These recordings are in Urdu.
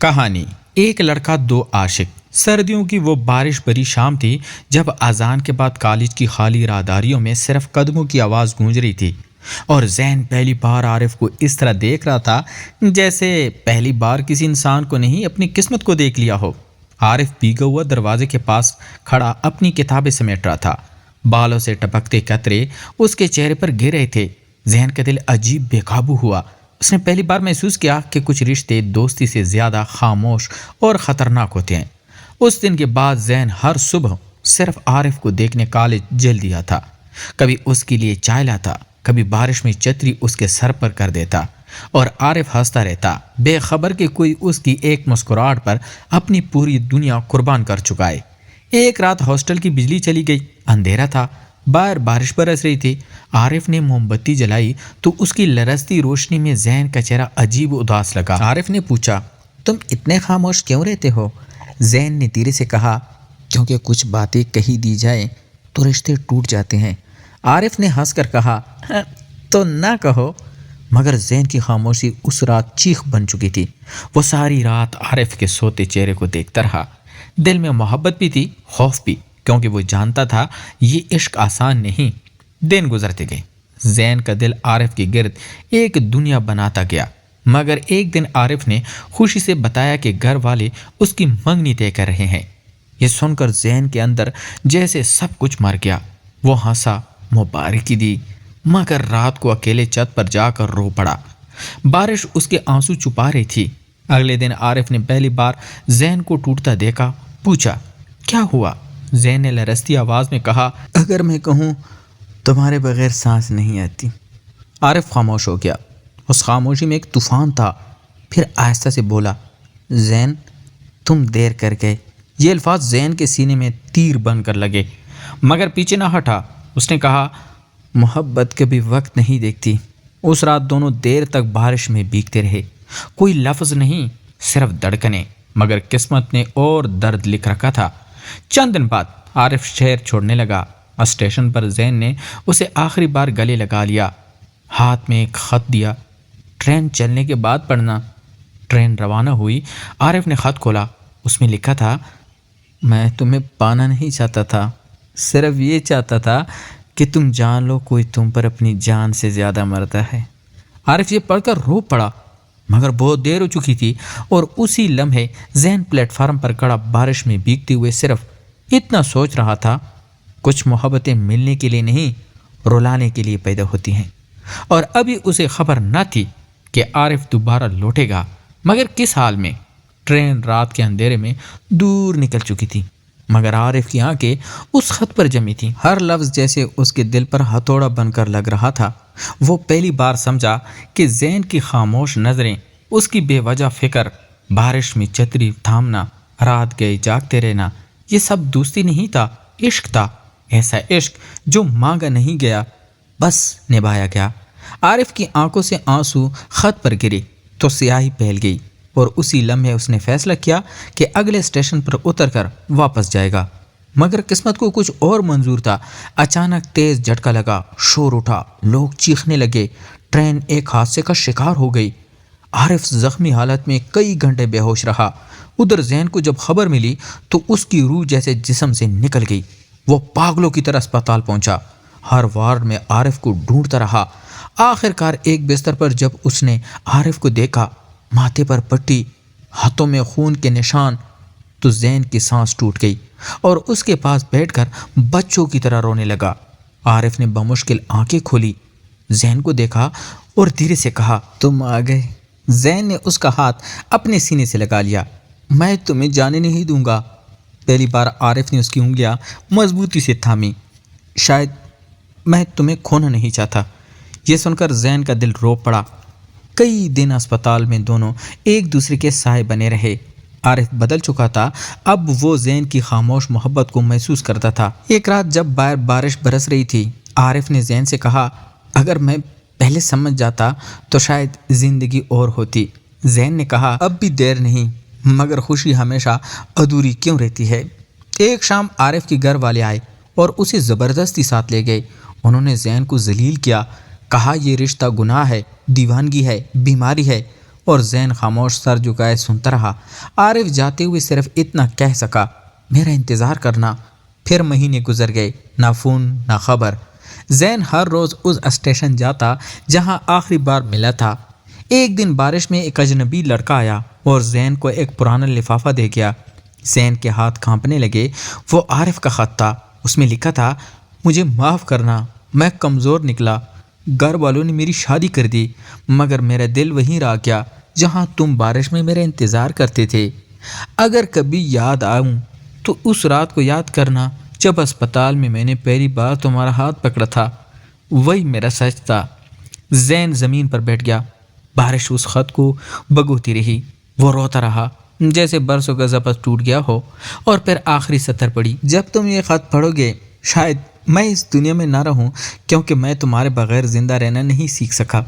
کہانی ایک لڑکا دو عاشق۔ سردیوں کی وہ بارش بھری شام تھی جب اذان کے بعد کالج کی خالی راہداریوں میں صرف قدموں کی آواز گونج رہی تھی، اور ذہن پہلی بار عارف کو اس طرح دیکھ رہا تھا جیسے پہلی بار کسی انسان کو نہیں اپنی قسمت کو دیکھ لیا ہو۔ عارف بھیگا ہوا دروازے کے پاس کھڑا اپنی کتابیں سمیٹ رہا تھا، بالوں سے ٹپکتے قطرے اس کے چہرے پر گر رہے تھے۔ ذہن کا دل عجیب بے قابو ہوا۔ اس نے پہلی بار محسوس کیا کہ کچھ رشتے دوستی سے زیادہ خاموش اور خطرناک ہوتے ہیں۔ اس دن کے بعد ذہن ہر صبح صرف عارف کو دیکھنے کالج جل دیا تھا۔ کبھی اس کے لیے چائے لاتا، کبھی بارش میں چھتری اس کے سر پر کر دیتا، اور عارف ہنستا رہتا، بے خبر کہ کوئی اس کی ایک مسکراہٹ پر اپنی پوری دنیا قربان کر چکا ہے۔ ایک رات ہاسٹل کی بجلی چلی گئی، اندھیرا تھا، باہر بارش برس رہی تھی۔ عارف نے موم بتی جلائی تو اس کی لرزتی روشنی میں ذہن کا چہرہ عجیب اداس لگا۔ عارف نے پوچھا، تم اتنے خاموش کیوں رہتے ہو؟ ذہن نے دھیرے سے کہا، کیونکہ کچھ باتیں کہی دی جائیں تو رشتے ٹوٹ جاتے ہیں۔ عارف نے ہنس کر کہا، تو نہ کہو۔ مگر ذہن کی خاموشی اس رات چیخ بن چکی تھی۔ وہ ساری رات عارف کے سوتے چہرے کو دیکھتا رہا۔ دل میں محبت بھی تھی، خوف بھی، کیونکہ وہ جانتا تھا یہ عشق آسان نہیں۔ دن گزرتے گئے، ذہن کا دل عارف کے گرد ایک دنیا بناتا گیا۔ مگر ایک دن عارف نے خوشی سے بتایا کہ گھر والے اس کی منگنی طے کر رہے ہیں۔ یہ سن کر ذہن کے اندر جیسے سب کچھ مر گیا۔ وہ ہنسا، مبارکی دی، مگر رات کو اکیلے چھت پر جا کر رو پڑا۔ بارش اس کے آنسو چھپا رہی تھی۔ اگلے دن عارف نے پہلی بار ذہن کو ٹوٹتا دیکھا، پوچھا، کیا ہوا؟ ذہن نے لرزتی آواز میں کہا، اگر میں کہوں تمہارے بغیر سانس نہیں آتی۔ عارف خاموش ہو گیا۔ اس خاموشی میں ایک طوفان تھا۔ پھر آہستہ سے بولا، ذہن تم دیر کر گئے۔ یہ الفاظ ذہن کے سینے میں تیر بن کر لگے، مگر پیچھے نہ ہٹا۔ اس نے کہا، محبت کبھی وقت نہیں دیکھتی۔ اس رات دونوں دیر تک بارش میں بھیگتے رہے، کوئی لفظ نہیں، صرف دھڑکنیں، مگر قسمت نے اور درد لکھ رکھا تھا۔ چند دن بعد عارف شہر چھوڑنے لگا۔ اسٹیشن پر ذہن نے اسے آخری بار گلے لگا لیا، ہاتھ میں ایک خط دیا، ٹرین چلنے کے بعد پڑھنا۔ ٹرین روانہ ہوئی۔ عارف نے خط کھولا، اس میں لکھا تھا، میں تمہیں پانا نہیں چاہتا تھا، صرف یہ چاہتا تھا کہ تم جان لو کوئی تم پر اپنی جان سے زیادہ مرتا ہے۔ عارف یہ پڑھ کر رو پڑا، مگر بہت دیر ہو چکی تھی، اور اسی لمحے ذہن پلیٹ فارم پر کھڑا بارش میں بھیگتے ہوئے صرف اتنا سوچ رہا تھا، کچھ محبتیں ملنے کے لیے نہیں، رلانے کے لیے پیدا ہوتی ہیں۔ اور ابھی اسے خبر نہ تھی کہ عارف دوبارہ لوٹے گا، مگر کس حال میں۔ ٹرین رات کے اندھیرے میں دور نکل چکی تھی، مگر عارف کی آنکھیں اس خط پر جمی تھیں۔ ہر لفظ جیسے اس کے دل پر ہتھوڑا بن کر لگ رہا تھا۔ وہ پہلی بار سمجھا کہ ذہن کی خاموش نظریں، اس کی بے وجہ فکر، بارش میں چھتری تھامنا، رات گئے جاگتے رہنا، یہ سب دوستی نہیں تھا، عشق تھا۔ ایسا عشق جو مانگا نہیں گیا، بس نبھایا گیا۔ عارف کی آنکھوں سے آنسو خط پر گرے تو سیاہی پھیل گئی، اور اسی لمحے اس نے فیصلہ کیا کہ اگلے اسٹیشن پر اتر کر واپس جائے گا۔ مگر قسمت کو کچھ اور منظور تھا۔ اچانک تیز جھٹکا لگا، شور اٹھا، لوگ چیخنے لگے، ٹرین ایک حادثے کا شکار ہو گئی۔ عارف زخمی حالت میں کئی گھنٹے بے ہوش رہا۔ ادھر ذہن کو جب خبر ملی تو اس کی روح جیسے جسم سے نکل گئی۔ وہ پاگلوں کی طرح اسپتال پہنچا، ہر وارڈ میں عارف کو ڈھونڈتا رہا۔ آخر کار ایک بستر پر جب اس نے عارف کو دیکھا، ماتھے پر پٹی، ہاتھوں میں خون کے نشان، تو ذہن کی سانس ٹوٹ گئی، اور اس کے پاس بیٹھ کر بچوں کی طرح رونے لگا۔ عارف نے بمشکل آنکھیں کھولی، ذہن کو دیکھا اور دھیرے سے کہا، تم آ گئے۔ ذہن نے اس کا ہاتھ اپنے سینے سے لگا لیا، میں تمہیں جانے نہیں دوں گا۔ پہلی بار عارف نے اس کی انگلیاں مضبوطی سے تھامی، شاید میں تمہیں کھونا نہیں چاہتا۔ یہ سن کر ذہن کا دل رو پڑا۔ کئی دن اسپتال میں دونوں ایک دوسرے کے سائے بنے رہے۔ عارف بدل چکا تھا، اب وہ ذہن کی خاموش محبت کو محسوس کرتا تھا۔ ایک رات جب باہر بارش برس رہی تھی، عارف نے ذہن سے کہا، اگر میں پہلے سمجھ جاتا تو شاید زندگی اور ہوتی۔ ذہن نے کہا، اب بھی دیر نہیں، مگر خوشی ہمیشہ ادھوری کیوں رہتی ہے؟ ایک شام عارف کے گھر والے آئے اور اسے زبردستی ساتھ لے گئے۔ انہوں نے ذہن کو ذلیل کیا، کہا یہ رشتہ گناہ ہے، دیوانگی ہے، بیماری ہے۔ اور زین خاموش سر جھکائے سنتا رہا۔ عارف جاتے ہوئے صرف اتنا کہہ سکا، میرا انتظار کرنا۔ پھر مہینے گزر گئے، نہ فون نہ خبر۔ زین ہر روز اس اسٹیشن جاتا جہاں آخری بار ملا تھا۔ ایک دن بارش میں ایک اجنبی لڑکا آیا اور زین کو ایک پرانا لفافہ دے گیا۔ زین کے ہاتھ کانپنے لگے۔ وہ عارف کا خط تھا۔ اس میں لکھا تھا، مجھے معاف کرنا، میں کمزور نکلا، گھر والوں نے میری شادی کر دی، مگر میرا دل وہیں رہ گیا جہاں تم بارش میں میرا انتظار کرتے تھے۔ اگر کبھی یاد آؤں تو اس رات کو یاد کرنا جب اسپتال میں نے پہلی بار تمہارا ہاتھ پکڑا تھا، وہی میرا سچ تھا۔ زین زمین پر بیٹھ گیا۔ بارش اس خط کو بگوتی رہی۔ وہ روتا رہا جیسے برسوں کا ضبط ٹوٹ گیا ہو، اور پھر آخری سطر پڑھی، جب تم یہ خط پڑھو گے شاید میں اس دنیا میں نہ رہوں، کیونکہ میں تمہارے بغیر زندہ رہنا نہیں سیکھ سکا۔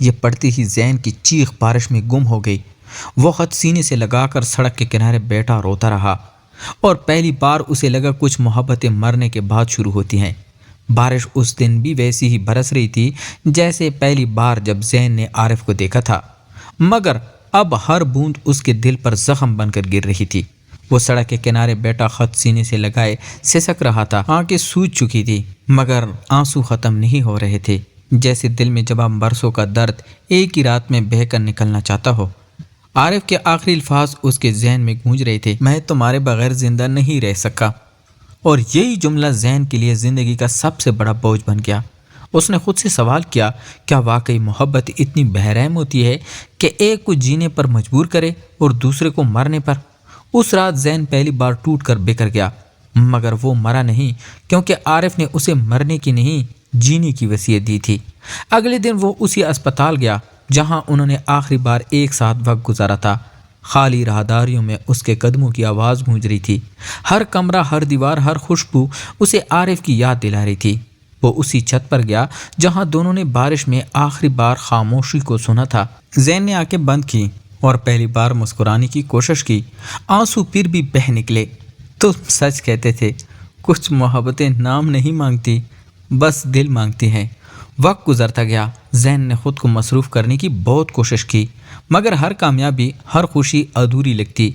یہ پڑھتے ہی زین کی چیخ بارش میں گم ہو گئی۔ وہ خط سینے سے لگا کر سڑک کے کنارے بیٹھا روتا رہا، اور پہلی بار اسے لگا کچھ محبتیں مرنے کے بعد شروع ہوتی ہیں۔ بارش اس دن بھی ویسی ہی برس رہی تھی جیسے پہلی بار جب زین نے عارف کو دیکھا تھا، مگر اب ہر بوند اس کے دل پر زخم بن کر گر رہی تھی۔ وہ سڑک کے کنارے بیٹھا خط سینے سے لگائے سسک رہا تھا۔ آنکھیں سوج چکی تھی مگر آنسو ختم نہیں ہو رہے تھے، جیسے دل میں جمع برسوں کا درد ایک ہی رات میں بہہ کر نکلنا چاہتا ہو۔ عارف کے آخری الفاظ اس کے ذہن میں گونج رہے تھے، میں تمہارے بغیر زندہ نہیں رہ سکا۔ اور یہی جملہ زین کے لیے زندگی کا سب سے بڑا بوجھ بن گیا۔ اس نے خود سے سوال کیا، کیا واقعی محبت اتنی بہرحم ہوتی ہے کہ ایک کو جینے پر مجبور کرے اور دوسرے کو مرنے پر؟ اس رات زین پہلی بار ٹوٹ کر بکھر گیا، مگر وہ مرا نہیں، کیونکہ عارف نے اسے مرنے کی نہیں جینے کی وصیت دی تھی۔ اگلے دن وہ اسی اسپتال گیا جہاں انہوں نے آخری بار ایک ساتھ وقت گزارا تھا۔ خالی راہداریوں میں اس کے قدموں کی آواز گونج رہی تھی۔ ہر کمرہ، ہر دیوار، ہر خوشبو اسے عارف کی یاد دلا رہی تھی۔ وہ اسی چھت پر گیا جہاں دونوں نے بارش میں آخری بار خاموشی کو سنا تھا۔ زین نے آنکھیں بند کی اور پہلی بار مسکرانے کی کوشش کی۔ آنسو پھر بھی بہہ نکلے۔ تم سچ کہتے تھے، کچھ محبتیں نام نہیں مانگتی، بس دل مانگتی ہیں۔ وقت گزرتا گیا۔ زین نے خود کو مصروف کرنے کی بہت کوشش کی، مگر ہر کامیابی، ہر خوشی ادھوری لگتی،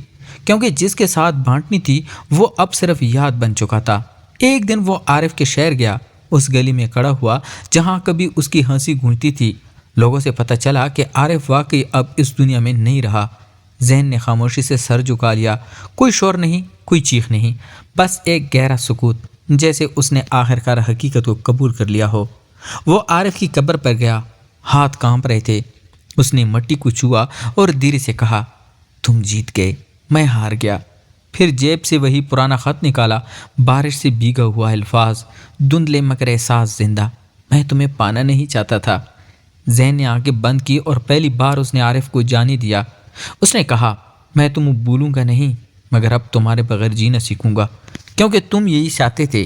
کیونکہ جس کے ساتھ بانٹنی تھی وہ اب صرف یاد بن چکا تھا۔ ایک دن وہ عارف کے شہر گیا، اس گلی میں کھڑا ہوا جہاں کبھی اس کی ہنسی گونجتی تھی۔ لوگوں سے پتہ چلا کہ عارف واقعی اب اس دنیا میں نہیں رہا۔ زین نے خاموشی سے سر جھکا لیا۔ کوئی شور نہیں، کوئی چیخ نہیں، بس ایک گہرا سکوت، جیسے اس نے آخرکار حقیقت کو قبول کر لیا ہو۔ وہ عارف کی قبر پر گیا، ہاتھ کانپ رہے تھے۔ اس نے مٹی کو چھوا اور دھیرے سے کہا، تم جیت گئے، میں ہار گیا۔ پھر جیب سے وہی پرانا خط نکالا، بارش سے بھیگا ہوا الفاظ، دھندلے مگر احساس زندہ، میں تمہیں پانا نہیں چاہتا تھا۔ زین نے آنکھیں بند کی اور پہلی بار اس نے عارف کو جانے دیا۔ اس نے کہا، میں تمہیں بھولوں گا نہیں، مگر اب تمہارے بغیر جینا سیکھوں گا، کیونکہ تم یہی چاہتے تھے۔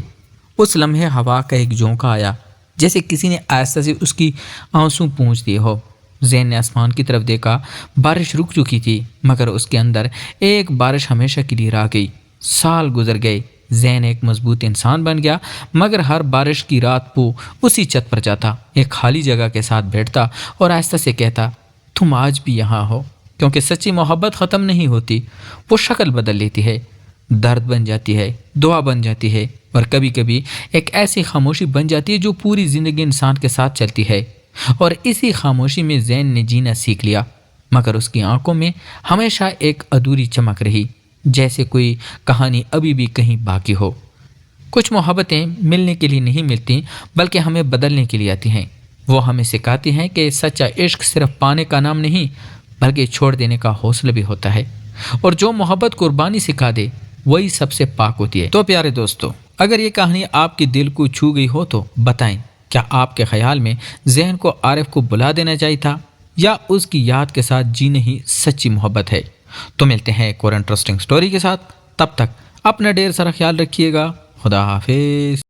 اس لمحے ہوا کا ایک جھونکا آیا، جیسے کسی نے آہستہ سے اس کی آنسو پونچھ دیے ہو۔ زین نے آسمان کی طرف دیکھا۔ بارش رک چکی تھی، مگر اس کے اندر ایک بارش ہمیشہ کے لیے رہ گئی۔ سال گزر گئے، زین ایک مضبوط انسان بن گیا، مگر ہر بارش کی رات وہ اسی چھت پر جاتا، ایک خالی جگہ کے ساتھ بیٹھتا اور آہستہ سے کہتا، تم آج بھی یہاں ہو، کیونکہ سچی محبت ختم نہیں ہوتی، وہ شکل بدل لیتی ہے، درد بن جاتی ہے، دعا بن جاتی ہے، اور کبھی کبھی ایک ایسی خاموشی بن جاتی ہے جو پوری زندگی انسان کے ساتھ چلتی ہے۔ اور اسی خاموشی میں زین نے جینا سیکھ لیا، مگر اس کی آنکھوں میں ہمیشہ ایک ادھوری چمک رہی، جیسے کوئی کہانی ابھی بھی کہیں باقی ہو۔ کچھ محبتیں ملنے کے لیے نہیں ملتی، بلکہ ہمیں بدلنے کے لیے آتی ہیں۔ وہ ہمیں سکھاتی ہیں کہ سچا عشق صرف پانے کا نام نہیں، بلکہ چھوڑ دینے کا حوصلہ بھی ہوتا ہے، اور جو محبت قربانی سکھا دے وہی سب سے پاک ہوتی ہے۔ تو پیارے دوستو، اگر یہ کہانی آپ کے دل کو چھو گئی ہو تو بتائیں، کیا آپ کے خیال میں زین کو عارف کو بلا دینا چاہیے تھا، یا اس کی یاد کے ساتھ جینا ہی سچی محبت ہے؟ تو ملتے ہیں ایک اور انٹرسٹنگ سٹوری کے ساتھ، تب تک اپنا ڈھیر سارا خیال رکھیے گا۔ خدا حافظ۔